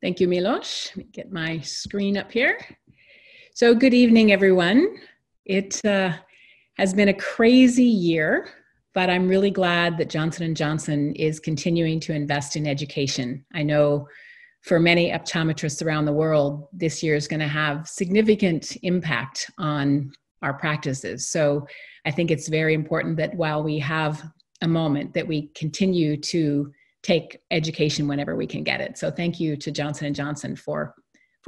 Thank you, Milos. Let me get my screen up here. So good evening, everyone. It has been a crazy year, but I'm really glad that Johnson & Johnson is continuing to invest in education. I know for many optometrists around the world, this year is going to have significant impact on our practices. So I think it's very important that while we have a moment, that we continue to take education whenever we can get it. So thank you to Johnson & Johnson for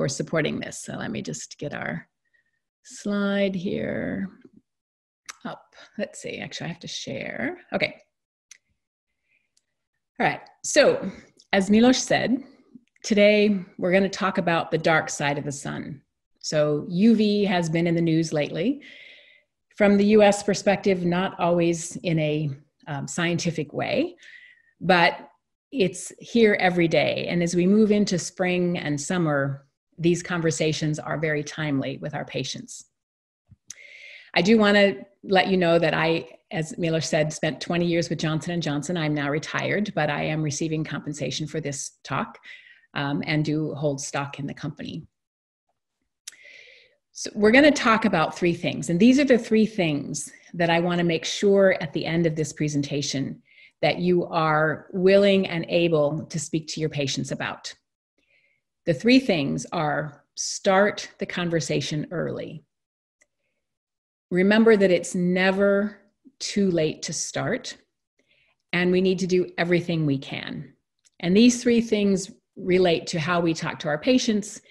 supporting this. So let me just get our slide here up. Let's see, actually I have to share. Okay. All right, so as Milos said, today we're going to talk about the dark side of the sun. So UV has been in the news lately. From the US perspective, not always in a scientific way, but it's here every day. And as we move into spring and summer, these conversations are very timely with our patients. I do want to let you know that I, as Milos said, spent 20 years with Johnson & Johnson. I'm now retired, but I am receiving compensation for this talk and do hold stock in the company. So we're going to talk about three things. And these are the three things that I want to make sure at the end of this presentation that you are willing and able to speak to your patients about. The three things are: start the conversation early. Remember that it's never too late to start, and we need to do everything we can. And these three things relate to how we talk to our patients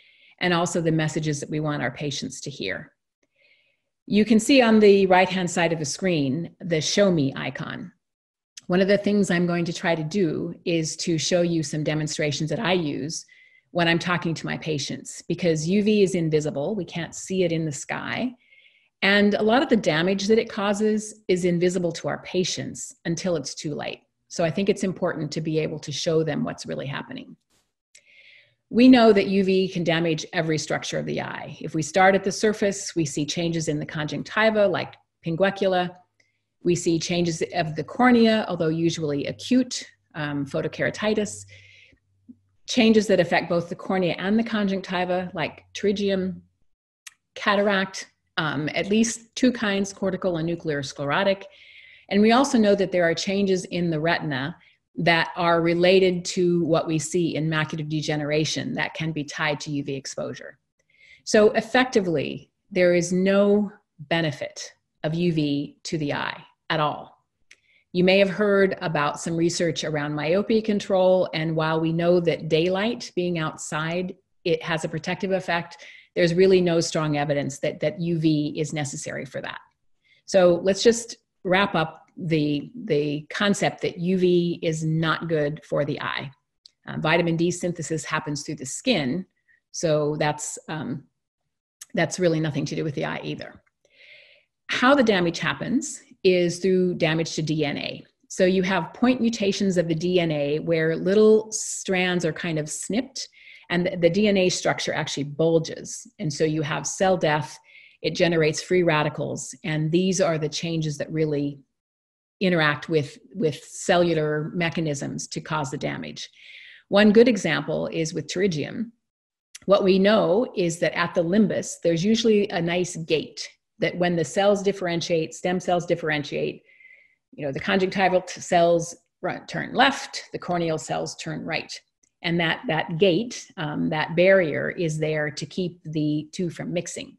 and also the messages that we want our patients to hear. You can see on the right-hand side of the screen the Show Me icon. One of the things I'm going to try to do is to show you some demonstrations that I use when I'm talking to my patients, because UV is invisible. We can't see it in the sky. And a lot of the damage that it causes is invisible to our patients until it's too late. So I think it's important to be able to show them what's really happening. We know that UV can damage every structure of the eye. If we start at the surface, we see changes in the conjunctiva like pinguecula. We see changes of the cornea, although usually acute, photokeratitis. Changes that affect both the cornea and the conjunctiva like pterygium, cataract, at least two kinds, cortical and nuclear sclerotic. And we also know that there are changes in the retina that are related to what we see in macular degeneration that can be tied to UV exposure. So effectively, there is no benefit of UV to the eye at all. You may have heard about some research around myopia control, and while we know that daylight, being outside, it has a protective effect, there's really no strong evidence that UV is necessary for that. So let's just wrap up the concept that UV is not good for the eye. Vitamin D synthesis happens through the skin, so that's really nothing to do with the eye either. How the damage happens is through damage to DNA. So you have point mutations of the DNA where little strands are kind of snipped, and the DNA structure actually bulges. And so you have cell death, it generates free radicals, and these are the changes that really interact with cellular mechanisms to cause the damage. One good example is with pterygium. What we know is that at the limbus, there's usually a nice gate that when the cells differentiate, stem cells differentiate, the conjunctival cells turn left, the corneal cells turn right. And that gate, that barrier is there to keep the two from mixing.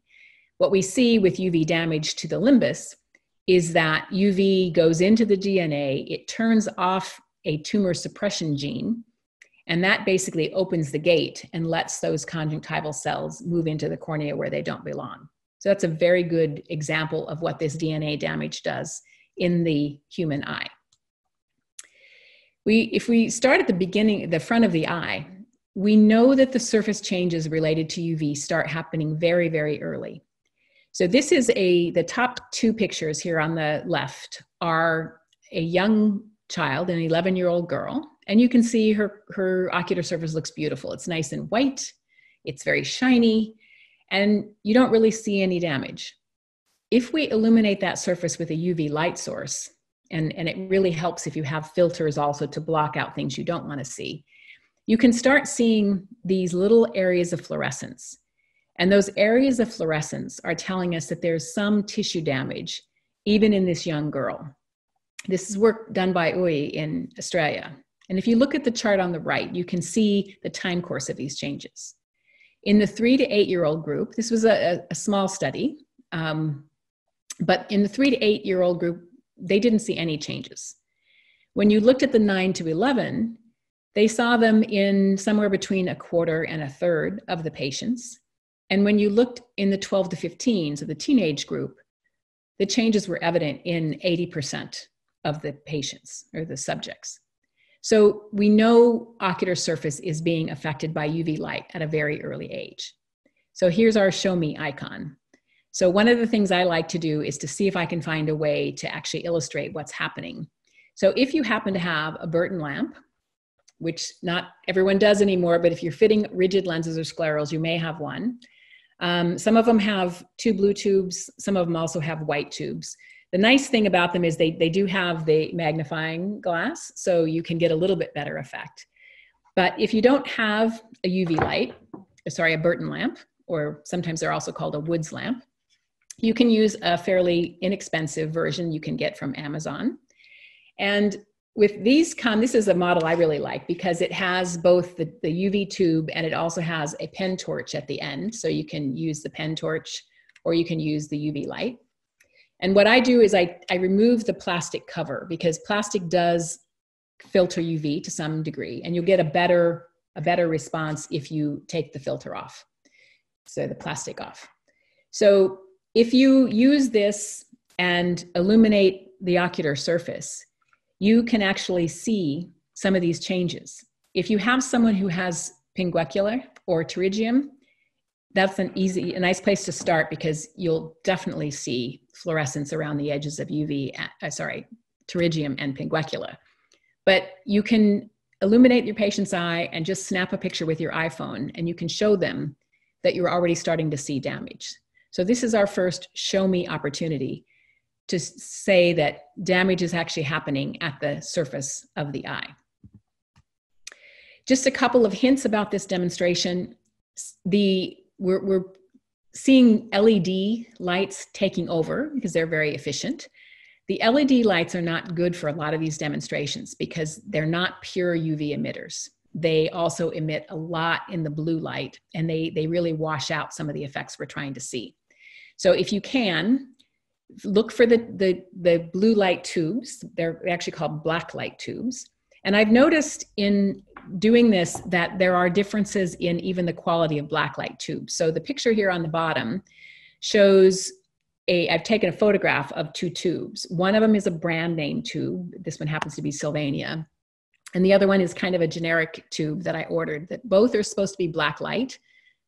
What we see with UV damage to the limbus is that UV goes into the DNA, it turns off a tumor suppression gene, and that basically opens the gate and lets those conjunctival cells move into the cornea where they don't belong. So that's a very good example of what this DNA damage does in the human eye. If we start at the beginning, the front of the eye, we know that the surface changes related to UV start happening very, very early. So this is the top two pictures here on the left are a young child, an 11-year-old girl, and you can see her ocular surface looks beautiful. It's nice and white, it's very shiny, and you don't really see any damage. If we illuminate that surface with a UV light source, and it really helps if you have filters also to block out things you don't want to see, you can start seeing these little areas of fluorescence. And those areas of fluorescence are telling us that there's some tissue damage, even in this young girl. This is work done by Uy in Australia. And if you look at the chart on the right, you can see the time course of these changes. In the 3 to 8 year old group, this was a small study, but in the 3 to 8 year old group, they didn't see any changes. When you looked at the 9 to 11, they saw them in somewhere between a quarter and a third of the patients. And when you looked in the 12 to 15, so the teenage group, the changes were evident in 80% of the patients or the subjects. So we know ocular surface is being affected by UV light at a very early age. So here's our show me icon. So one of the things I like to do is to see if I can find a way to actually illustrate what's happening. So if you happen to have a Burton lamp, which not everyone does anymore, but if you're fitting rigid lenses or sclerals, you may have one. Some of them have 2 blue tubes. Some of them also have white tubes. The nice thing about them is they do have the magnifying glass, so you can get a little bit better effect. But if you don't have a UV light, a Burton lamp, or sometimes they're also called a Woods lamp, you can use a fairly inexpensive version you can get from Amazon. And with these this is a model I really like because it has both the UV tube and it also has a pen torch at the end. So you can use the pen torch or you can use the UV light. And what I do is I remove the plastic cover because plastic does filter UV to some degree, and you'll get a better response if you take the filter off, so the plastic off. So if you use this and illuminate the ocular surface, you can actually see some of these changes. If you have someone who has pinguecula or pterygium, that's a nice place to start because you'll definitely see fluorescence around the edges of pterygium and pinguecula. But you can illuminate your patient's eye and just snap a picture with your iPhone and you can show them that you're already starting to see damage. So this is our first show me opportunity to say that damage is actually happening at the surface of the eye. Just a couple of hints about this demonstration. We're seeing LED lights taking over because they're very efficient. The LED lights are not good for a lot of these demonstrations because they're not pure UV emitters. They also emit a lot in the blue light and they really wash out some of the effects we're trying to see. So if you can, look for the blue light tubes. They're actually called black light tubes. And I've noticed in doing this that there are differences in even the quality of black light tubes. So the picture here on the bottom shows I've taken a photograph of 2 tubes. One of them is a brand name tube. This one happens to be Sylvania. And the other one is kind of a generic tube that I ordered. That both are supposed to be black light.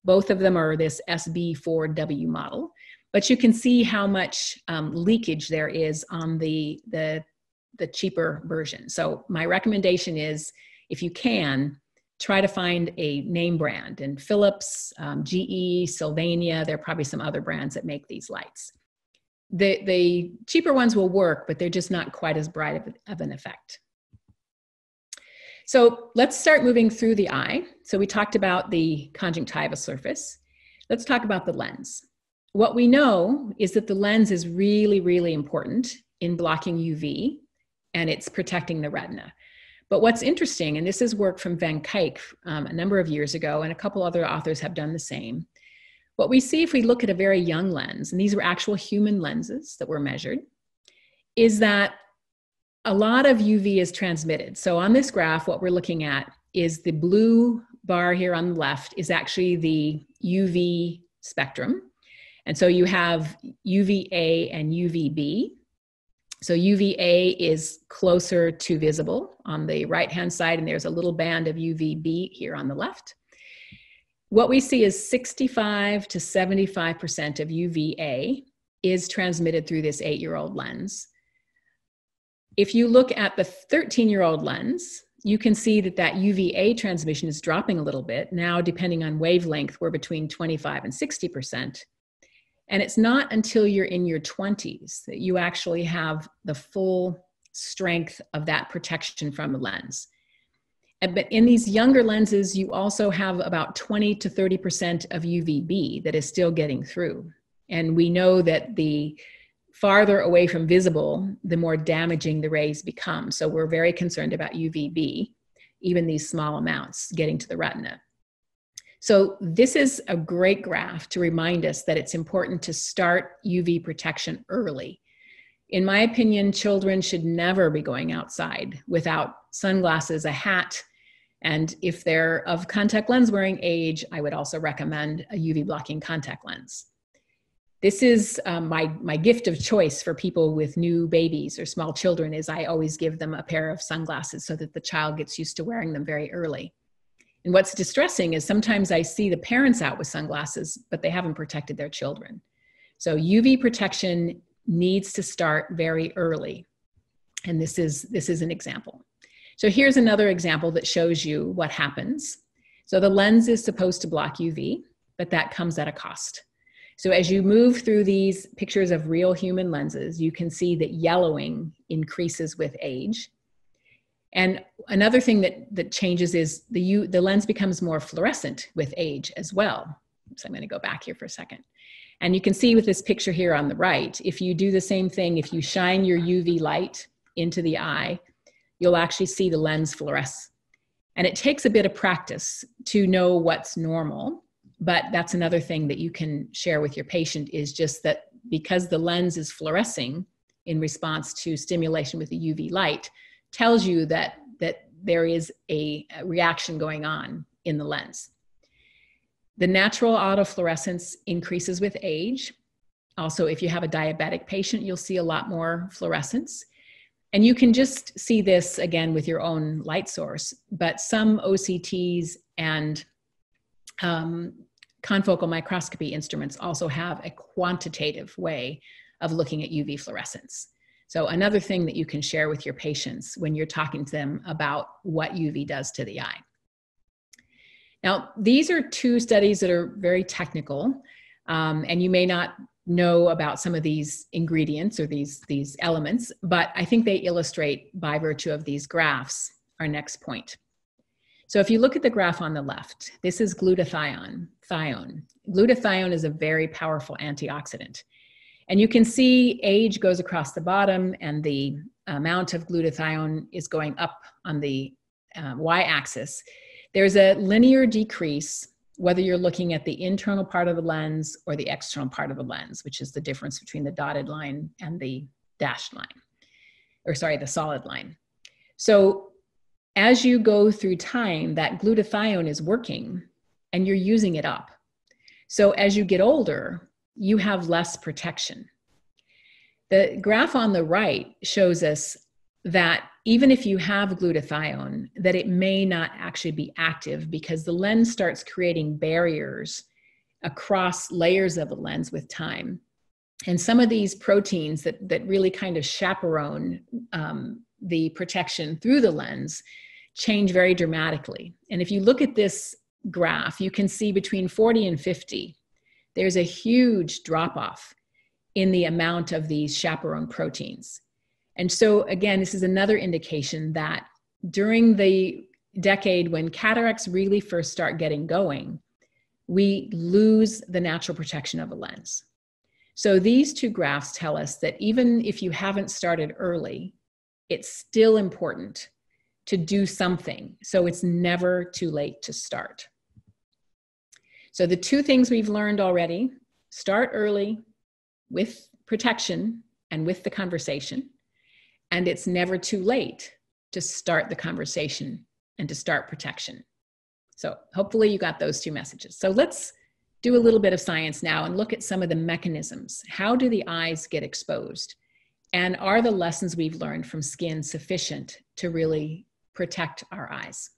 Both of them are this SB4W model. But you can see how much leakage there is on the cheaper version. So my recommendation is, if you can, try to find a name brand. And Philips, GE, Sylvania, there are probably some other brands that make these lights. The cheaper ones will work, but they're just not quite as bright of an effect. So let's start moving through the eye. So we talked about the conjunctiva surface. Let's talk about the lens. What we know is that the lens is really, really important in blocking UV, and it's protecting the retina. But what's interesting, and this is work from Van Kuyk a number of years ago, and a couple other authors have done the same. What we see if we look at a very young lens, and these were actual human lenses that were measured, is that a lot of UV is transmitted. So on this graph, what we're looking at is the blue bar here on the left is actually the UV spectrum. And so you have UVA and UVB. So UVA is closer to visible on the right-hand side, and there's a little band of UVB here on the left. What we see is 65 to 75% of UVA is transmitted through this 8-year-old lens. If you look at the 13-year-old lens, you can see that that UVA transmission is dropping a little bit. Now, depending on wavelength, we're between 25 and 60%. And it's not until you're in your 20s that you actually have the full strength of that protection from the lens. But in these younger lenses, you also have about 20 to 30% of UVB that is still getting through. And we know that the farther away from visible, the more damaging the rays become. So we're very concerned about UVB, even these small amounts getting to the retina. So this is a great graph to remind us that it's important to start UV protection early. In my opinion, children should never be going outside without sunglasses, a hat, and if they're of contact lens wearing age, I would also recommend a UV blocking contact lens. This is my gift of choice for people with new babies or small children is I always give them a pair of sunglasses so that the child gets used to wearing them very early. And what's distressing is sometimes I see the parents out with sunglasses, but they haven't protected their children. So UV protection needs to start very early. And this is an example. So here's another example that shows you what happens. So the lens is supposed to block UV, but that comes at a cost. So as you move through these pictures of real human lenses, you can see that yellowing increases with age. And another thing that changes is the lens becomes more fluorescent with age as well. So I'm going to go back here for a second. And you can see with this picture here on the right, if you do the same thing, if you shine your UV light into the eye, you'll actually see the lens fluoresce. And it takes a bit of practice to know what's normal, but that's another thing that you can share with your patient is just that because the lens is fluorescing in response to stimulation with the UV light, tells you that there is a reaction going on in the lens. The natural autofluorescence increases with age. Also, if you have a diabetic patient, you'll see a lot more fluorescence. And you can just see this again with your own light source, but some OCTs and confocal microscopy instruments also have a quantitative way of looking at UV fluorescence. So another thing that you can share with your patients when you're talking to them about what UV does to the eye. Now, these are two studies that are very technical, and you may not know about some of these ingredients or these elements, but I think they illustrate by virtue of these graphs our next point. So if you look at the graph on the left, this is glutathione. Glutathione is a very powerful antioxidant. And you can see age goes across the bottom and the amount of glutathione is going up on the y-axis. There's a linear decrease whether you're looking at the internal part of the lens or the external part of the lens, which is the difference between the dotted line and the dashed line, or sorry, the solid line. So as you go through time, that glutathione is working and you're using it up. So as you get older, you have less protection. The graph on the right shows us that even if you have glutathione, that it may not actually be active because the lens starts creating barriers across layers of the lens with time. And some of these proteins that really kind of chaperone the protection through the lens change very dramatically. And if you look at this graph, you can see between 40 and 50, there's a huge drop-off in the amount of these chaperone proteins. And so again, this is another indication that during the decade when cataracts really first start getting going, we lose the natural protection of a lens. So these two graphs tell us that even if you haven't started early, it's still important to do something. So it's never too late to start. So the two things we've learned already, start early with protection and with the conversation. And it's never too late to start the conversation and to start protection. So hopefully you got those two messages. So let's do a little bit of science now and look at some of the mechanisms. How do the eyes get exposed? And are the lessons we've learned from skin sufficient to really protect our eyes?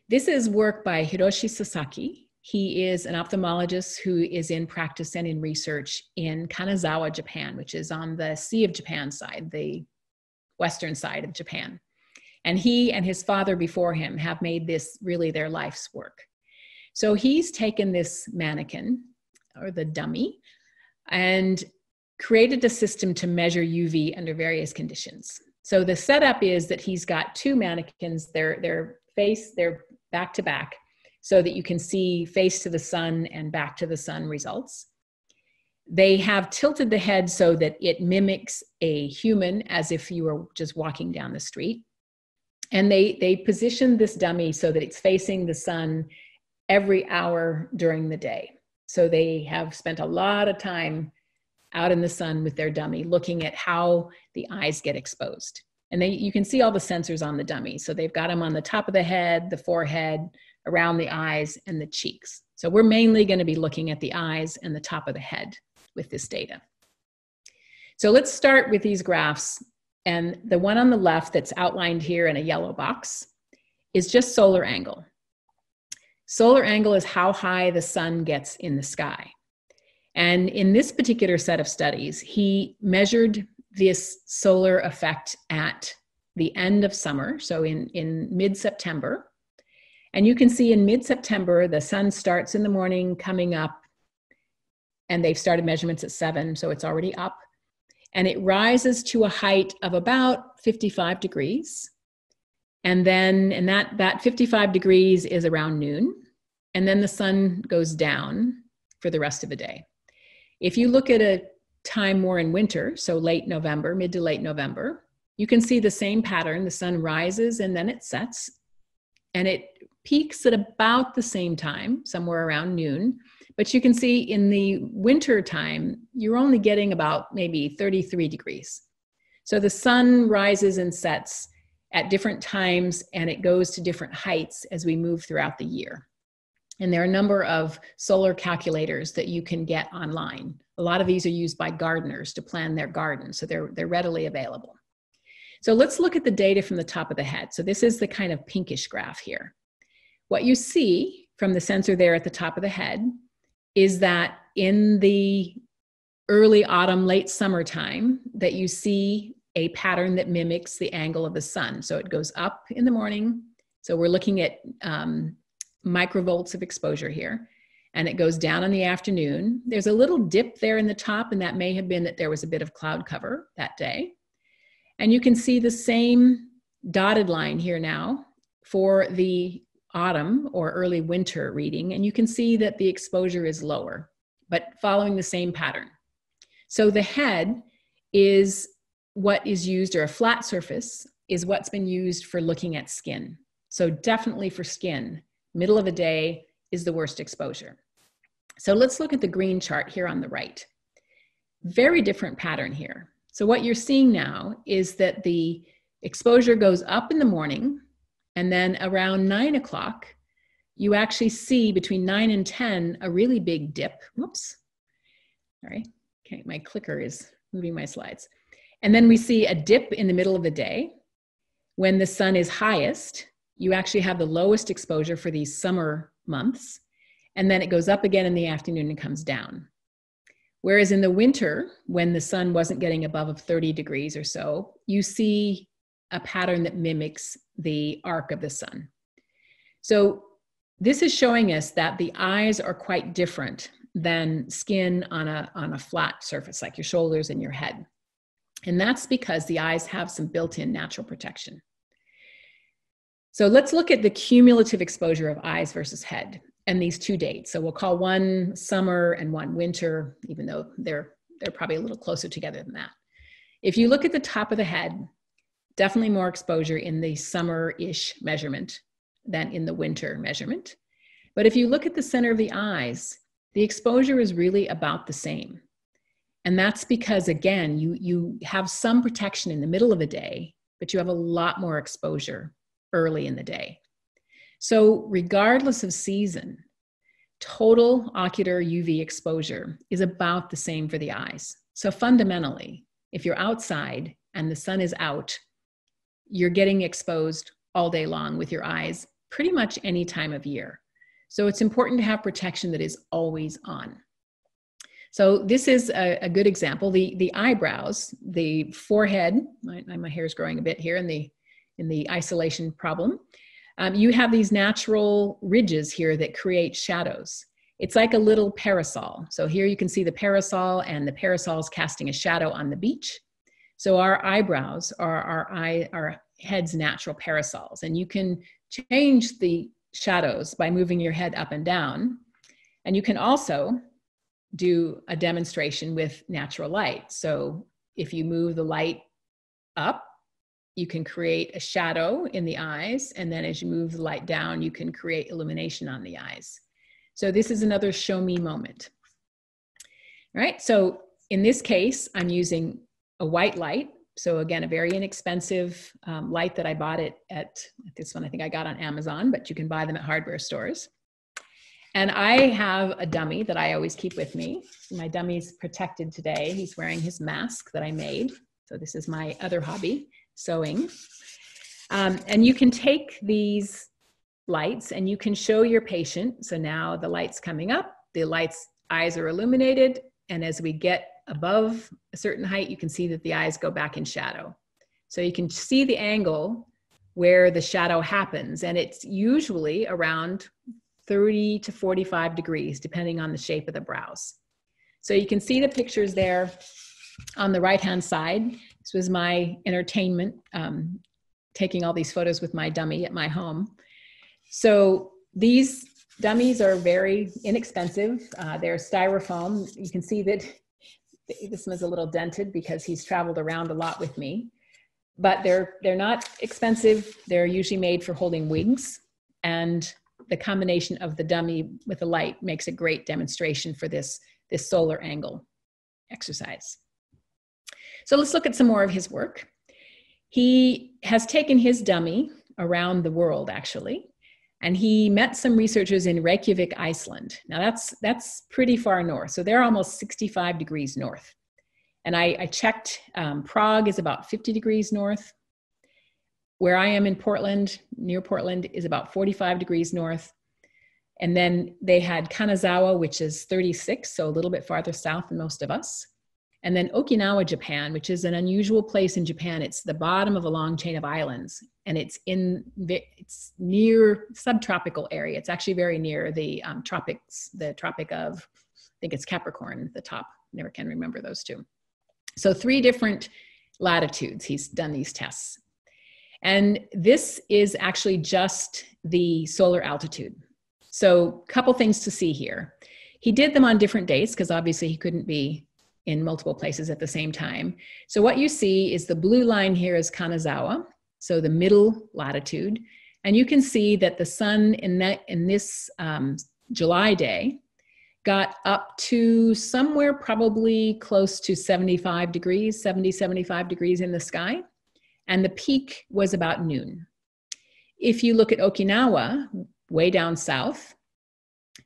This is work by Hiroshi Sasaki. He is an ophthalmologist who is in practice and in research in Kanazawa, Japan, which is on the Sea of Japan side, the western side of Japan. And he and his father before him have made this really their life's work. So he's taken this mannequin, or the dummy, and created a system to measure UV under various conditions. So the setup is that he's got two mannequins, they're back to back, so that you can see face to the sun and back to the sun results. They have tilted the head so that it mimics a human, as if you were just walking down the street. And they positioned this dummy so that it's facing the sun every hour during the day. So they have spent a lot of time out in the sun with their dummy, looking at how the eyes get exposed. And you can see all the sensors on the dummy. So they've got them on the top of the head, the forehead, around the eyes, and the cheeks. So we're mainly going to be looking at the eyes and the top of the head with this data. So let's start with these graphs. And the one on the left that's outlined here in a yellow box is just solar angle. Solar angle is how high the sun gets in the sky. And in this particular set of studies, he measured this solar effect at the end of summer, so in mid-September. And you can see in mid-September, the sun starts in the morning coming up, and they've started measurements at 7, so it's already up. And it rises to a height of about 55 degrees. And then, that 55 degrees is around noon. And then the sun goes down for the rest of the day. If you look at a time more in winter, so late November, mid to late November, you can see the same pattern. The sun rises and then it sets. And it peaks at about the same time, somewhere around noon. But you can see in the winter time, you're only getting about maybe 33 degrees. So the sun rises and sets at different times, and it goes to different heights as we move throughout the year. And there are a number of solar calculators that you can get online. A lot of these are used by gardeners to plan their garden, so they're readily available. So let's look at the data from the top of the head. So this is the kind of pinkish graph here. What you see from the sensor there at the top of the head is that in the early autumn, late summertime, that you see a pattern that mimics the angle of the sun. So it goes up in the morning. So we're looking at microvolts of exposure here, and it goes down in the afternoon. There's a little dip there in the top, and that may have been that there was a bit of cloud cover that day. And you can see the same dotted line here now for the autumn or early winter reading, and you can see that the exposure is lower, but following the same pattern. So the head is what is used, or a flat surface is what's been used for looking at skin. So definitely for skin, middle of the day is the worst exposure. So let's look at the green chart here on the right. Very different pattern here. So what you're seeing now is that the exposure goes up in the morning, and then around 9 o'clock, you actually see between 9 and 10 a really big dip. Whoops. All right. Okay, my clicker is moving my slides. And then we see a dip in the middle of the day. When the sun is highest, you actually have the lowest exposure for these summer months. And then it goes up again in the afternoon and comes down. Whereas in the winter, when the sun wasn't getting above 30 degrees or so, you see a pattern that mimics the arc of the sun. So this is showing us that the eyes are quite different than skin on a flat surface, like your shoulders and your head. And that's because the eyes have some built-in natural protection. So let's look at the cumulative exposure of eyes versus head and these two dates. So we'll call one summer and one winter, even though they're probably a little closer together than that. If you look at the top of the head, definitely more exposure in the summer-ish measurement than in the winter measurement. But if you look at the center of the eyes, the exposure is really about the same. And that's because, again, you have some protection in the middle of the day, but you have a lot more exposure early in the day. So regardless of season, total ocular UV exposure is about the same for the eyes. So fundamentally, if you're outside and the sun is out, you're getting exposed all day long with your eyes pretty much any time of year. So it's important to have protection that is always on. So this is a good example. The eyebrows, the forehead, my hair is growing a bit here in the isolation problem. You have these natural ridges here that create shadows. It's like a little parasol. So here you can see the parasol, and the parasol is casting a shadow on the beach. So our eyebrows are our head's natural parasols, and you can change the shadows by moving your head up and down. And you can also do a demonstration with natural light. So if you move the light up, you can create a shadow in the eyes. And then as you move the light down, you can create illumination on the eyes. So this is another show me moment. All right, so in this case, I'm using a white light. So again, a very inexpensive light that I bought at this one, I think I got on Amazon, but you can buy them at hardware stores. And I have a dummy that I always keep with me. My dummy's protected today. He's wearing his mask that I made. So this is my other hobby, sewing. And you can take these lights and you can show your patient. So now the light's coming up, the light's eyes are illuminated. And as we get above a certain height, you can see that the eyes go back in shadow. So you can see the angle where the shadow happens. And it's usually around 30 to 45 degrees, depending on the shape of the brows. So you can see the pictures there on the right-hand side. This was my entertainment, taking all these photos with my dummy at my home. So these dummies are very inexpensive. They're styrofoam. You can see that this one's a little dented because he's traveled around a lot with me, but they're not expensive. They're usually made for holding wigs, and the combination of the dummy with the light makes a great demonstration for this solar angle exercise. So let's look at some more of his work. He has taken his dummy around the world, actually, and he met some researchers in Reykjavik, Iceland. Now that's pretty far north. So they're almost 65 degrees north. And I checked, Prague is about 50 degrees north. Where I am in Portland, near Portland, is about 45 degrees north. And then they had Kanazawa, which is 36, so a little bit farther south than most of us. And then Okinawa, Japan, which is an unusual place in Japan. It's the bottom of a long chain of islands, and it's near subtropical area. It's actually very near the tropics, the Tropic of, I think it's Capricorn, the top. Never can remember those two. So 3 different latitudes he's done these tests. And this is actually just the solar altitude. So a couple things to see here. He did them on different dates because obviously he couldn't be in multiple places at the same time. So what you see is the blue line here is Kanazawa, so the middle latitude. And you can see that the sun in this July day got up to somewhere probably close to 75 degrees, 70, 75 degrees in the sky. And the peak was about noon. If you look at Okinawa, way down south,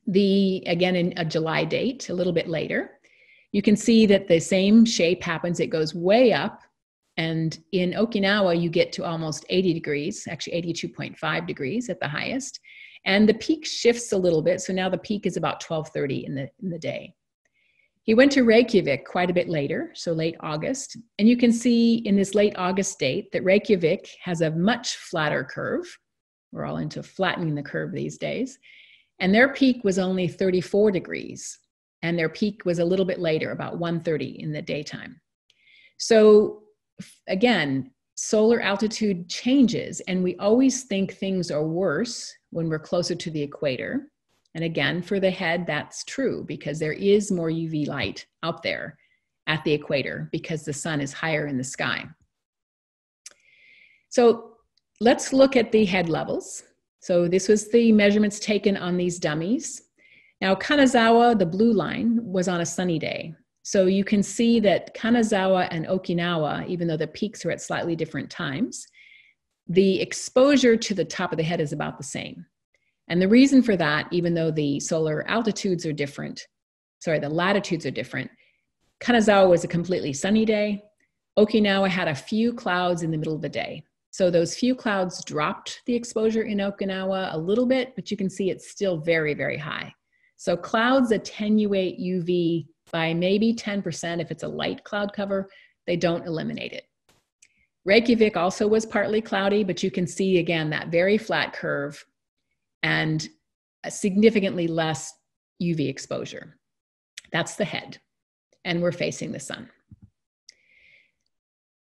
again in a July date, a little bit later, you can see that the same shape happens. It goes way up. And in Okinawa, you get to almost 80 degrees, actually 82.5 degrees at the highest. And the peak shifts a little bit. So now the peak is about 12:30 in the day. He went to Reykjavik quite a bit later, so late August. And you can see in this late August date that Reykjavik has a much flatter curve. We're all into flattening the curve these days. And their peak was only 34 degrees. And their peak was a little bit later, about 1:30 in the daytime. So again, solar altitude changes, and we always think things are worse when we're closer to the equator. And again, for the head, that's true because there is more UV light out there at the equator because the sun is higher in the sky. So let's look at the head levels. So this was the measurements taken on these dummies. Now, Kanazawa, the blue line, was on a sunny day. So you can see that Kanazawa and Okinawa, even though the peaks are at slightly different times, the exposure to the top of the head is about the same. And the reason for that, even though the solar altitudes are different, the latitudes are different, Kanazawa was a completely sunny day. Okinawa had a few clouds in the middle of the day. So those few clouds dropped the exposure in Okinawa a little bit, but you can see it's still very, very high. So clouds attenuate UV by maybe 10% if it's a light cloud cover. They don't eliminate it. Reykjavik also was partly cloudy, but you can see again that very flat curve and a significantly less UV exposure. That's the head, and we're facing the sun.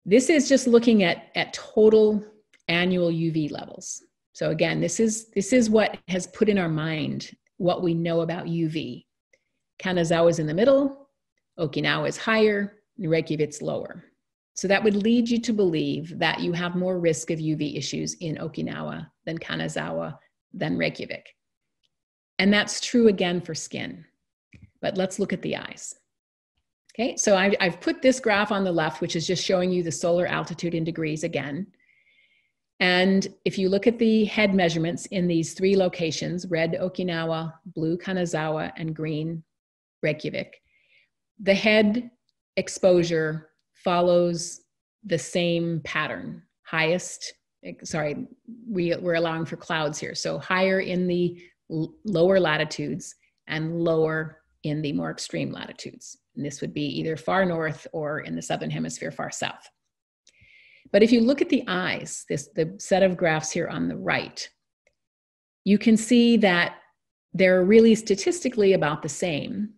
This is just looking at total annual UV levels. So again, this is what has put in our mind what we know about UV. Kanazawa is in the middle, Okinawa is higher, and Reykjavik's lower. So that would lead you to believe that you have more risk of UV issues in Okinawa than Kanazawa than Reykjavik. And that's true again for skin. But let's look at the eyes. Okay, so I've put this graph on the left, which is just showing you the solar altitude in degrees again. And if you look at the head measurements in these three locations, red Okinawa, blue Kanazawa, and green Reykjavik, the head exposure follows the same pattern. We're allowing for clouds here. So higher in the lower latitudes and lower in the more extreme latitudes. And this would be either far north or in the southern hemisphere, far south. But if you look at the eyes, the set of graphs here on the right, you can see that they're really statistically about the same.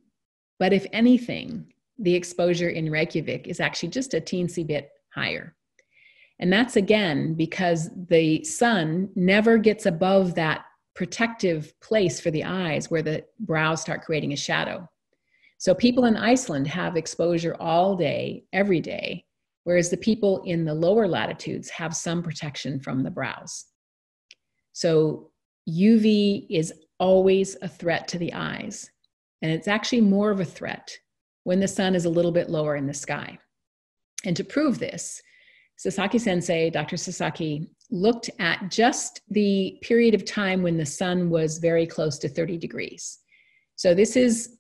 But if anything, the exposure in Reykjavik is actually just a teensy bit higher. And that's again because the sun never gets above that protective place for the eyes where the brows start creating a shadow. So people in Iceland have exposure all day, every day, whereas the people in the lower latitudes have some protection from the brows. So UV is always a threat to the eyes, and it's actually more of a threat when the sun is a little bit lower in the sky. And to prove this, Sasaki Sensei, Dr. Sasaki, looked at just the period of time when the sun was very close to 30 degrees. So this is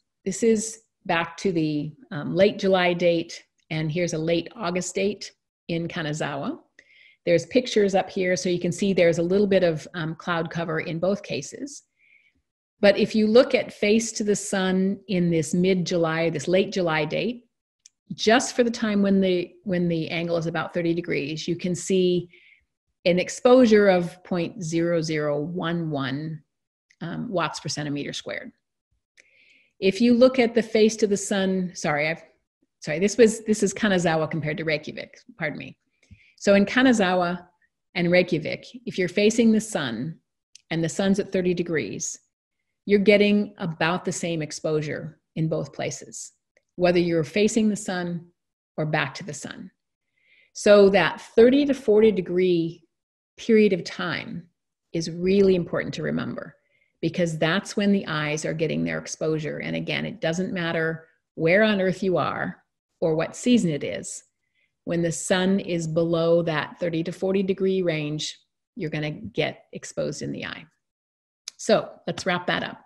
back to the late July date, and here's a late August date in Kanazawa. There's pictures up here, so you can see there's a little bit of cloud cover in both cases. But if you look at face to the sun in this mid-July, this late July date, just for the time when the angle is about 30 degrees, you can see an exposure of 0.0011 watts per centimeter squared. If you look at the face to the sun, this is Kanazawa compared to Reykjavik, pardon me. So in Kanazawa and Reykjavik, if you're facing the sun and the sun's at 30 degrees, you're getting about the same exposure in both places, whether you're facing the sun or back to the sun. So that 30 to 40 degree period of time is really important to remember, because that's when the eyes are getting their exposure. And again, it doesn't matter where on earth you are or what season it is. When the sun is below that 30 to 40 degree range, you're going to get exposed in the eye. So let's wrap that up.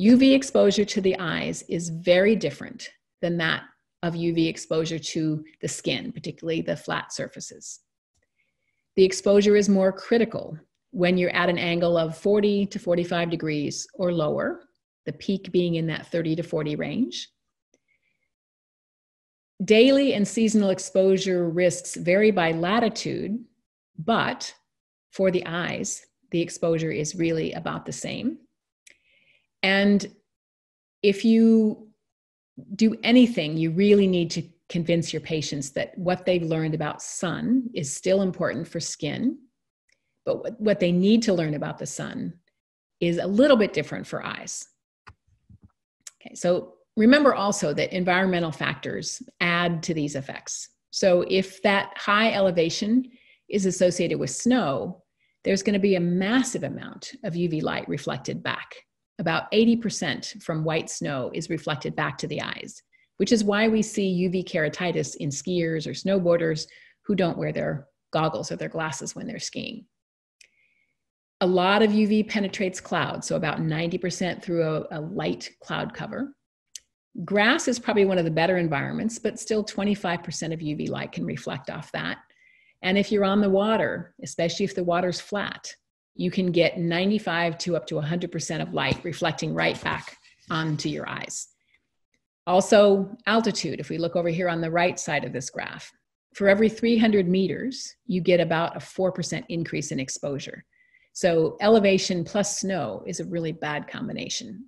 UV exposure to the eyes is very different than that of UV exposure to the skin, particularly the flat surfaces. The exposure is more critical when you're at an angle of 40 to 45 degrees or lower, the peak being in that 30 to 40 range. Daily and seasonal exposure risks vary by latitude, but for the eyes, the exposure is really about the same. And if you do anything, you really need to convince your patients that what they've learned about sun is still important for skin, but what they need to learn about the sun is a little bit different for eyes. Okay, so remember also that environmental factors add to these effects. So if that high elevation is associated with snow, there's going to be a massive amount of UV light reflected back. About 80% from white snow is reflected back to the eyes, which is why we see UV keratitis in skiers or snowboarders who don't wear their goggles or their glasses when they're skiing. A lot of UV penetrates clouds, so about 90% through a light cloud cover. Grass is probably one of the better environments, but still 25% of UV light can reflect off that. And if you're on the water, especially if the water's flat, you can get 95 to up to 100% of light reflecting right back onto your eyes. Also, altitude, if we look over here on the right side of this graph, for every 300 meters, you get about a 4% increase in exposure. So elevation plus snow is a really bad combination.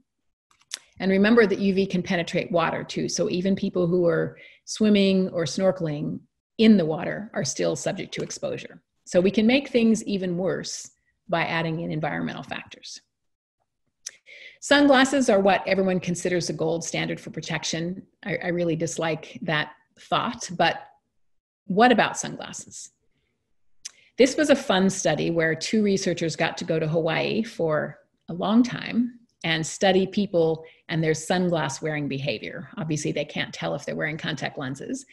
And remember that UV can penetrate water too. So even people who are swimming or snorkeling in the water are still subject to exposure. So we can make things even worse by adding in environmental factors. Sunglasses are what everyone considers the gold standard for protection. I really dislike that thought, but what about sunglasses? This was a fun study where 2 researchers got to go to Hawaii for a long time and study people and their sunglass wearing behavior. Obviously, they can't tell if they're wearing contact lenses,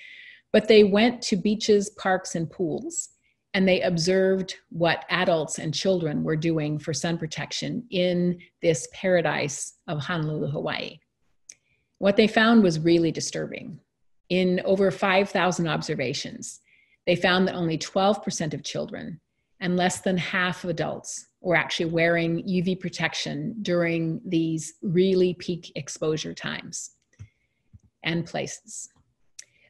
but they went to beaches, parks, and pools, and they observed what adults and children were doing for sun protection in this paradise of Honolulu, Hawaii. What they found was really disturbing. In over 5,000 observations, they found that only 12% of children and less than half of adults were actually wearing UV protection during these really peak exposure times and places.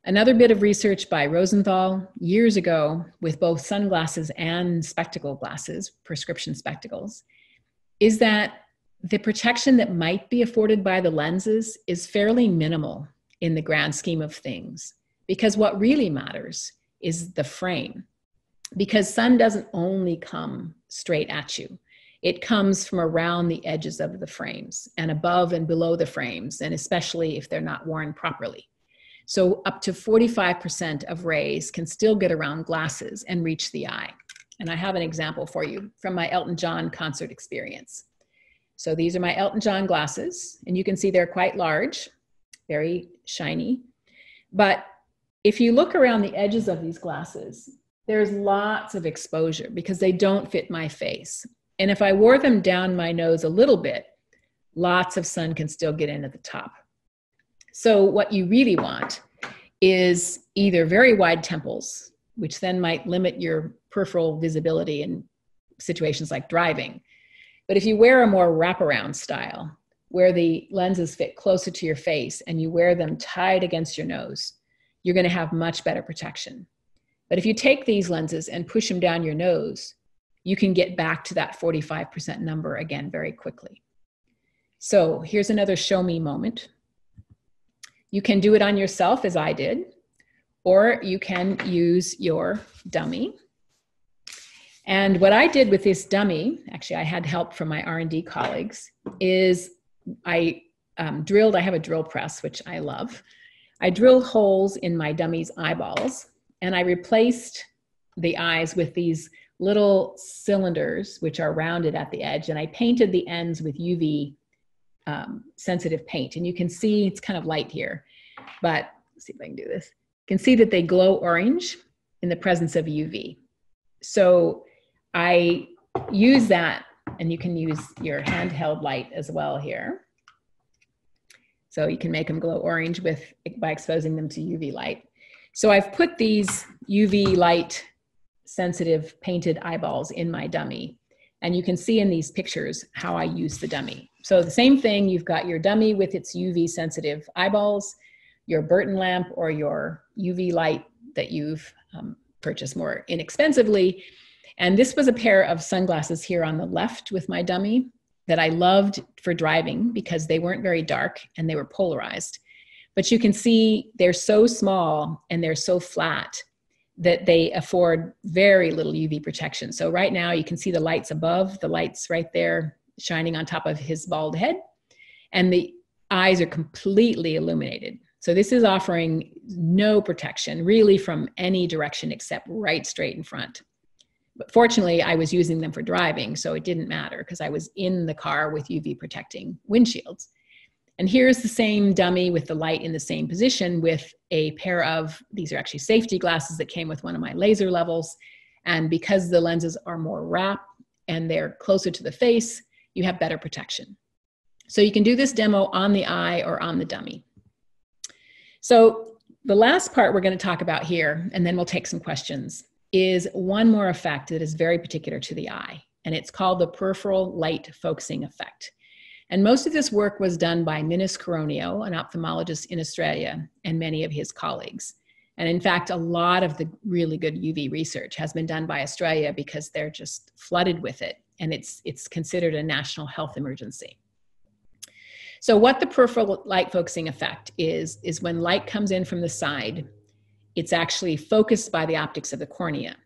Another bit of research by Rosenthal years ago with both sunglasses and spectacle glasses, prescription spectacles, is that the protection that might be afforded by the lenses is fairly minimal in the grand scheme of things, because what really matters is the frame. Because sun doesn't only come straight at you. It comes from around the edges of the frames and above and below the frames, and especially if they're not worn properly. So up to 45% of rays can still get around glasses and reach the eye. And I have an example for you from my Elton John concert experience. So these are my Elton John glasses, and you can see they're quite large, very shiny. But if you look around the edges of these glasses, there's lots of exposure because they don't fit my face. And if I wore them down my nose a little bit, lots of sun can still get in at the top. So what you really want is either very wide temples, which then might limit your peripheral visibility in situations like driving. But if you wear a more wraparound style, where the lenses fit closer to your face and you wear them tied against your nose, you're going to have much better protection. But if you take these lenses and push them down your nose, you can get back to that 45% number again very quickly. So here's another show me moment. You can do it on yourself as I did, or you can use your dummy. And what I did with this dummy, actually I had help from my R&D colleagues, is I have a drill press, which I love. I drilled holes in my dummy's eyeballs, and I replaced the eyes with these little cylinders, which are rounded at the edge, and I painted the ends with UV sensitive paint. And you can see, it's kind of light here, but let's see if I can do this. You can see that they glow orange in the presence of UV. So I use that, and you can use your handheld light as well here. So you can make them glow orange by exposing them to UV light. So I've put these UV light sensitive painted eyeballs in my dummy. And you can see in these pictures how I use the dummy. So the same thing, you've got your dummy with its UV sensitive eyeballs, your Burton lamp or your UV light that you've purchased more inexpensively. And this was a pair of sunglasses here on the left with my dummy that I loved for driving because they weren't very dark and they were polarized. But you can see they're so small and they're so flat that they afford very little UV protection. So right now you can see the lights above, the lights right there shining on top of his bald head, and the eyes are completely illuminated. So this is offering no protection really from any direction except right straight in front. But fortunately, I was using them for driving, so it didn't matter because I was in the car with UV protecting windshields. And here's the same dummy with the light in the same position with a pair of, these are actually safety glasses that came with one of my laser levels. And because the lenses are more wrapped and they're closer to the face, you have better protection. So you can do this demo on the eye or on the dummy. So the last part we're going to talk about here, and then we'll take some questions, is one more effect that is very particular to the eye. And it's called the peripheral light focusing effect. And most of this work was done by Minis Coronio, an ophthalmologist in Australia, and many of his colleagues. And in fact, a lot of the really good UV research has been done by Australia because they're just flooded with it. And it's considered a national health emergency. So what the peripheral light focusing effect is when light comes in from the side, it's actually focused by the optics of the cornea.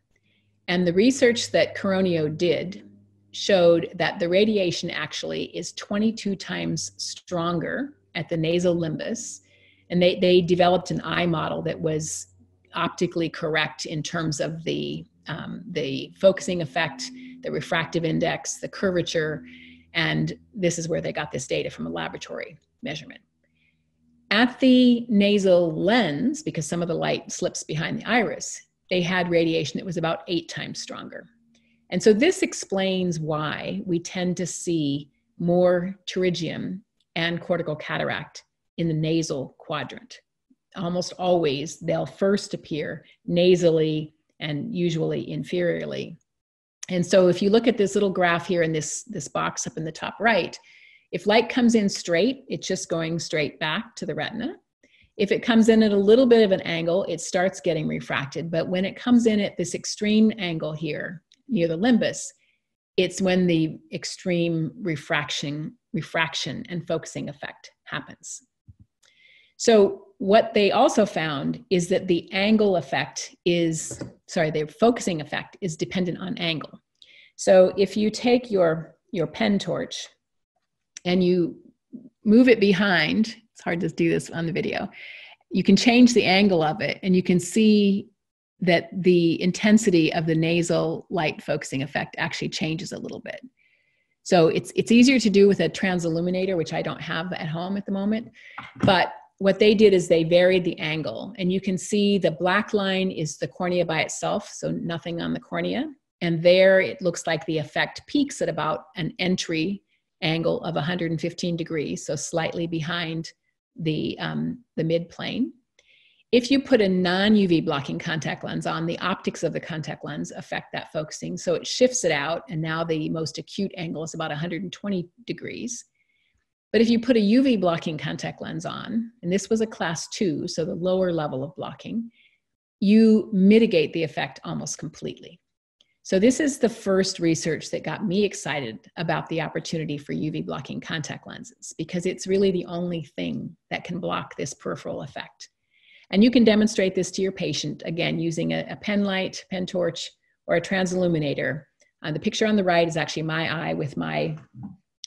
And the research that Coronio did showed that the radiation actually is 22 times stronger at the nasal limbus. And they developed an eye model that was optically correct in terms of the focusing effect, the refractive index, the curvature, and this is where they got this data from a laboratory measurement. At the nasal lens, because some of the light slips behind the iris, they had radiation that was about 8 times stronger. And so this explains why we tend to see more pterygium and cortical cataract in the nasal quadrant. Almost always, they'll first appear nasally and usually inferiorly. And so if you look at this little graph here in this box up in the top right, if light comes in straight, it's just going straight back to the retina. If it comes in at a little bit of an angle, it starts getting refracted. But when it comes in at this extreme angle here near the limbus, it's when the extreme refraction and focusing effect happens. So what they also found is that the angle effect is, the focusing effect is dependent on angle. So if you take your pen torch and you move it behind, it's hard to do this on the video, you can change the angle of it and you can see that the intensity of the nasal light focusing effect actually changes a little bit. So it's easier to do with a transilluminator, which I don't have at home at the moment, but what they did is they varied the angle, and you can see the black line is the cornea by itself, so nothing on the cornea. And there it looks like the effect peaks at about an entry angle of 115 degrees, so slightly behind the midplane. If you put a non-UV blocking contact lens on, the optics of the contact lens affect that focusing, so it shifts it out, and now the most acute angle is about 120 degrees. But if you put a UV blocking contact lens on, and this was a class 2, so the lower level of blocking, you mitigate the effect almost completely. So this is the first research that got me excited about the opportunity for UV blocking contact lenses, because it's really the only thing that can block this peripheral effect. And you can demonstrate this to your patient, again, using a pen light, pen torch, or a transilluminator. The picture on the right is actually my eye with my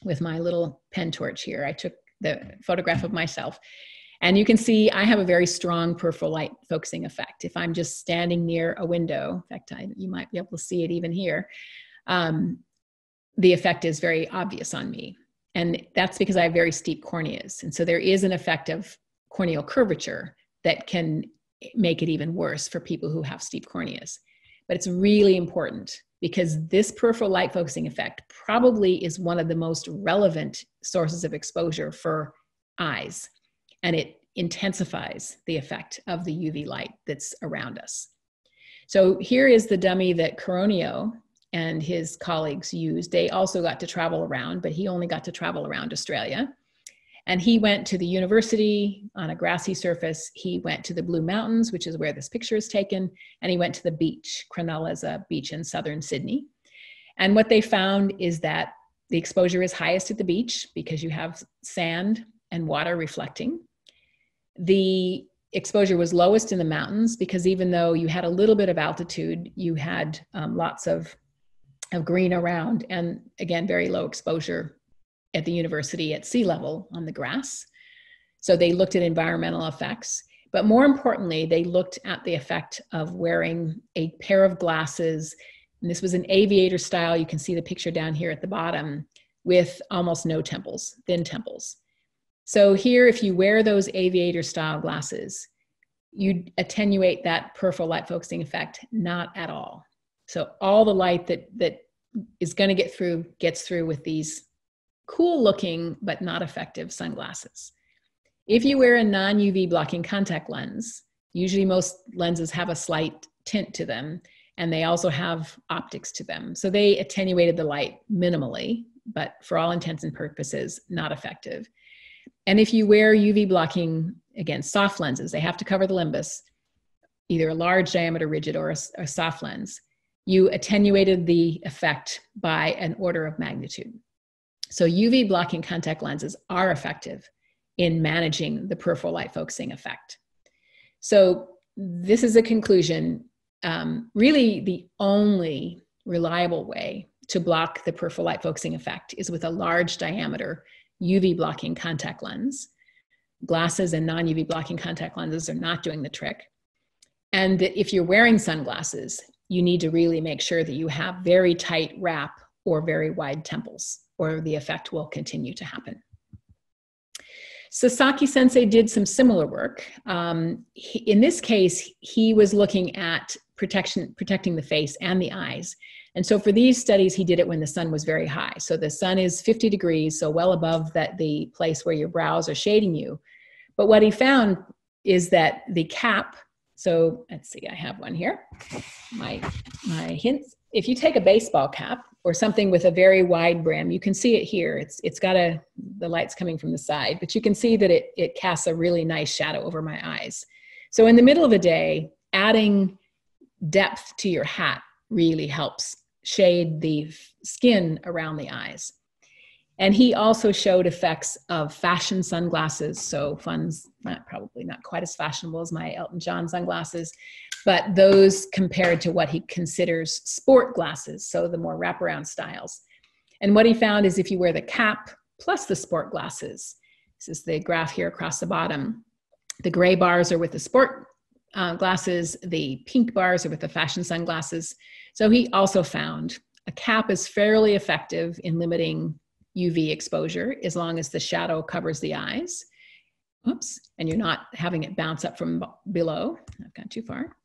little pen torch here. I took the photograph of myself. And you can see I have a very strong peripheral light focusing effect. If I'm just standing near a window, in fact, you might be able to see it even here, the effect is very obvious on me. And that's because I have very steep corneas. And so there is an effect of corneal curvature that can make it even worse for people who have steep corneas. But it's really important, because this peripheral light focusing effect probably is one of the most relevant sources of exposure for eyes, and it intensifies the effect of the UV light that's around us. So here is the dummy that Coronio and his colleagues used. They also got to travel around, but he only got to travel around Australia. And he went to the university on a grassy surface. He went to the Blue Mountains, which is where this picture is taken. And he went to the beach. Cronulla is a beach in southern Sydney. And what they found is that the exposure is highest at the beach because you have sand and water reflecting. The exposure was lowest in the mountains because even though you had a little bit of altitude, you had lots of green around, and again, very low exposure at the university at sea level on the grass. So they looked at environmental effects, but more importantly, they looked at the effect of wearing a pair of glasses. And this was an aviator style. You can see the picture down here at the bottom with almost no temples, thin temples. So here, if you wear those aviator style glasses, you attenuate that peripheral light focusing effect, not at all. So all the light that is going to get through gets through with these cool looking but not effective sunglasses. If you wear a non-UV blocking contact lens, usually most lenses have a slight tint to them, and they also have optics to them. So they attenuated the light minimally, but for all intents and purposes, not effective. And if you wear UV blocking, again, soft lenses, they have to cover the limbus, either a large diameter rigid or a soft lens, you attenuated the effect by an order of magnitude. So UV blocking contact lenses are effective in managing the peripheral light focusing effect. So this is a conclusion. Really, the only reliable way to block the peripheral light focusing effect is with a large diameter UV blocking contact lens. Glasses and non-UV blocking contact lenses are not doing the trick. And that if you're wearing sunglasses, you need to really make sure that you have very tight wrap or very wide temples, or the effect will continue to happen. Sasaki sensei did some similar work. In this case, he was looking at protecting the face and the eyes. And so for these studies, he did it when the sun was very high. So the sun is 50 degrees, so well above the place where your brows are shading you. But what he found is that the cap, so let's see, I have one here, my hints. If you take a baseball cap or something with a very wide brim, you can see it here. It's got the light's coming from the side, but you can see that it casts a really nice shadow over my eyes. So in the middle of the day, adding depth to your hat really helps shade the skin around the eyes. And he also showed effects of fashion sunglasses. So probably not quite as fashionable as my Elton John sunglasses, but those compared to what he considers sport glasses, so the more wraparound styles. And what he found is if you wear the cap plus the sport glasses, this is the graph here across the bottom, the gray bars are with the sport glasses, the pink bars are with the fashion sunglasses. So he also found a cap is fairly effective in limiting UV exposure as long as the shadow covers the eyes. Oops, and you're not having it bounce up from below. I've gone too far.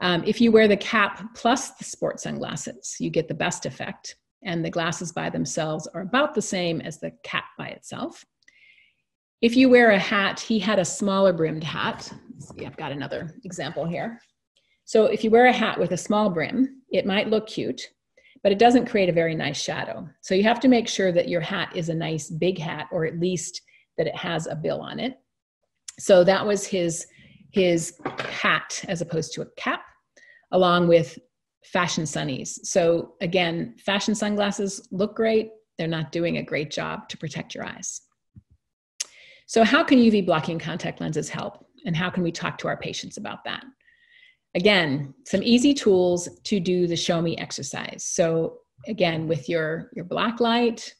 If you wear the cap plus the sport sunglasses, you get the best effect, and the glasses by themselves are about the same as the cap by itself. If you wear a hat, he had a smaller brimmed hat. Let's see, I've got another example here. So if you wear a hat with a small brim, it might look cute, but it doesn't create a very nice shadow. So you have to make sure that your hat is a nice big hat, or at least that it has a bill on it. So that was his hat as opposed to a cap, along with fashion sunnies. So again, fashion sunglasses look great. They're not doing a great job to protect your eyes. So how can UV blocking contact lenses help? And how can we talk to our patients about that? Again, some easy tools to do the show me exercise. So again, with your black light,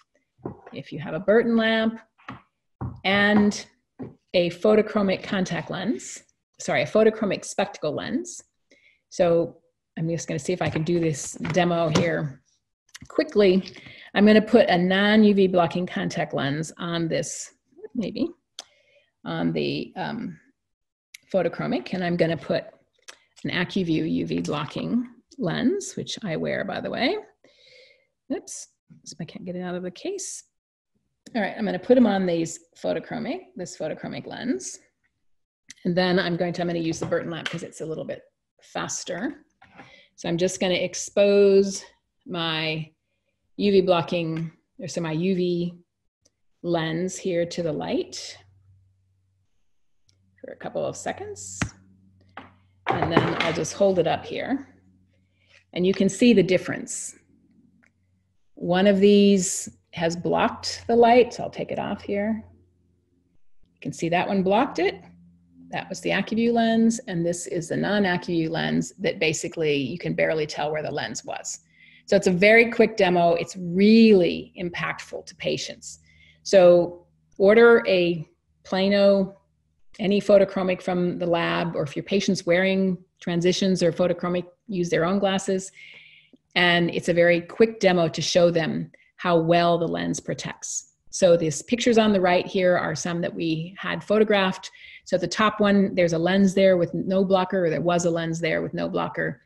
if you have a Burton lamp, and a photochromic contact lens, sorry, a photochromic spectacle lens. So I'm just going to see if I can do this demo here quickly. I'm going to put a non-UV blocking contact lens on this, maybe, on the photochromic, and I'm going to put an AccuView UV blocking lens, which I wear, by the way. Oops, so I can't get it out of the case. All right, I'm going to put them on this photochromic lens. And then I'm going to use the Burton lamp because it's a little bit faster. So I'm just going to expose my UV blocking, or so my UV lens here to the light for a couple of seconds. And then I'll just hold it up here. And you can see the difference. One of these has blocked the light, so I'll take it off here. You can see that one blocked it. That was the AccuView lens, and this is the non-AccuView lens that basically you can barely tell where the lens was. So it's a very quick demo. It's really impactful to patients. So order a Plano, any photochromic from the lab, or if your patient's wearing transitions or photochromic, use their own glasses. And it's a very quick demo to show them how well the lens protects. So these pictures on the right here are some that we had photographed. So the top one, there's a lens there with no blocker, or there was a lens there with no blocker.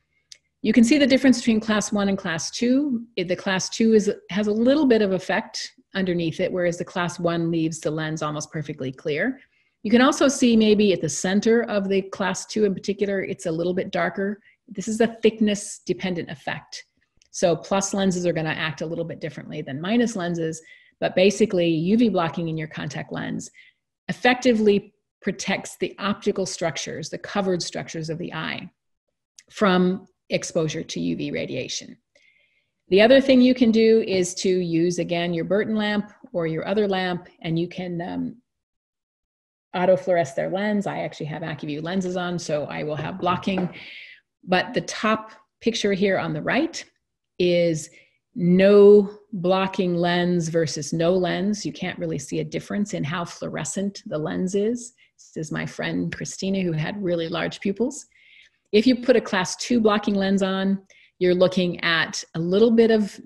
You can see the difference between class 1 and class 2. The class 2 has a little bit of effect underneath it, whereas the class 1 leaves the lens almost perfectly clear. You can also see maybe at the center of the class 2 in particular, it's a little bit darker. This is a thickness dependent effect. So plus lenses are going to act a little bit differently than minus lenses, but basically UV blocking in your contact lens effectively protects the optical structures, the covered structures of the eye from exposure to UV radiation. The other thing you can do is to use, again, your Burton lamp or your other lamp, and you can autofluoresce their lens. I actually have AccuView lenses on, so I will have blocking. But the top picture here on the right is no blocking lens versus no lens. You can't really see a difference in how fluorescent the lens is. This is my friend Kריסטינה, who had really large pupils. If you put a class 2 blocking lens on, you're looking at a little bit of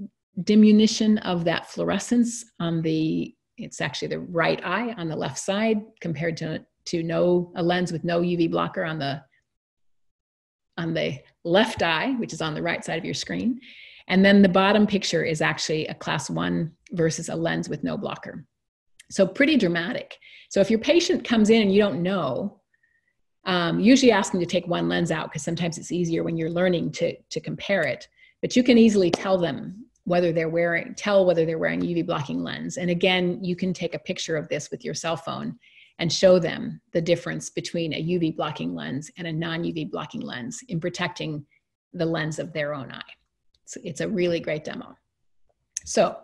diminution of that fluorescence on the, it's actually the right eye on the left side, compared to a lens with no UV blocker on the left eye, which is on the right side of your screen. And then the bottom picture is actually a class 1 versus a lens with no blocker. So pretty dramatic. So if your patient comes in and you don't know, usually ask them to take one lens out, because sometimes it's easier when you're learning to compare it. But you can easily tell them whether they're wearing UV blocking lens. And again, you can take a picture of this with your cell phone and show them the difference between a UV blocking lens and a non-UV blocking lens in protecting the lens of their own eye. It's a really great demo. So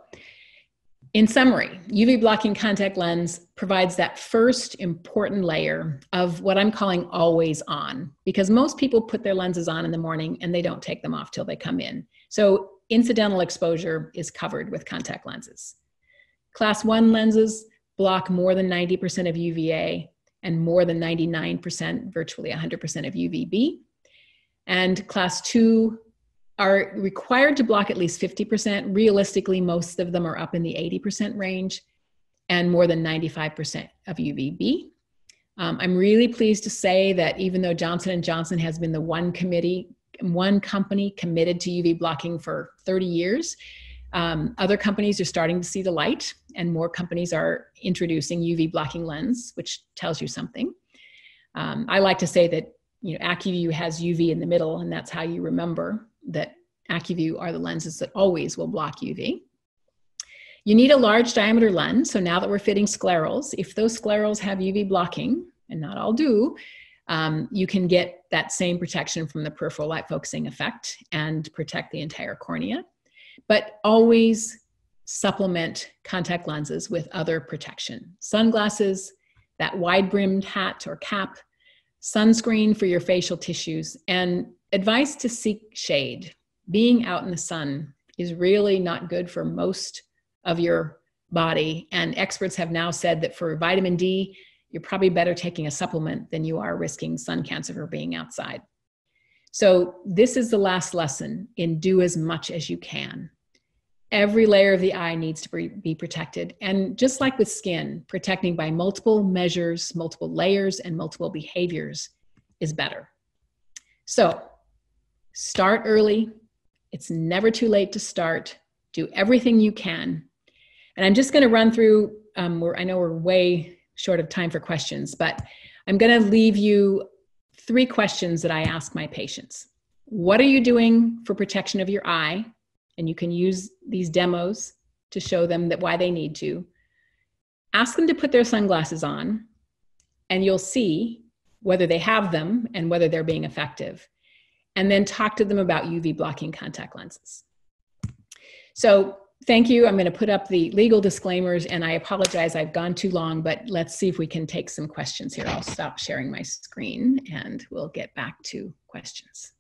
in summary, UV blocking contact lens provides that first important layer of what I'm calling always on, because most people put their lenses on in the morning and they don't take them off till they come in. So incidental exposure is covered with contact lenses. Class 1 lenses block more than 90% of UVA and more than 99%, virtually 100% of UVB. And class 2 are required to block at least 50%. Realistically, most of them are up in the 80% range, and more than 95% of UVB. I'm really pleased to say that even though Johnson & Johnson has been the one company committed to UV blocking for 30 years, other companies are starting to see the light, and more companies are introducing UV blocking lens, which tells you something. I like to say that AccuView has UV in the middle, and that's how you remember that AccuView are the lenses that always will block UV. You need a large diameter lens. So now that we're fitting sclerals, if those sclerals have UV blocking, and not all do, you can get that same protection from the peripheral light focusing effect and protect the entire cornea. But always supplement contact lenses with other protection. Sunglasses, that wide-brimmed hat or cap, sunscreen for your facial tissues, and advice to seek shade. Being out in the sun is really not good for most of your body. And experts have now said that for vitamin D, you're probably better taking a supplement than you are risking sun cancer for being outside. So this is the last lesson in do as much as you can. Every layer of the eye needs to be protected. And just like with skin, protecting by multiple measures, multiple layers, and multiple behaviors is better. So start early. It's never too late to start. Do everything you can. And I'm just going to run through, I know we're way short of time for questions, but I'm going to leave you 3 questions that I ask my patients. What are you doing for protection of your eye? And you can use these demos to show them that why they need to. Ask them to put their sunglasses on, and you'll see whether they have them and whether they're being effective. And then talk to them about UV blocking contact lenses. So thank you. I'm going to put up the legal disclaimers, and I apologize, I've gone too long, but let's see if we can take some questions here. I'll stop sharing my screen and we'll get back to questions.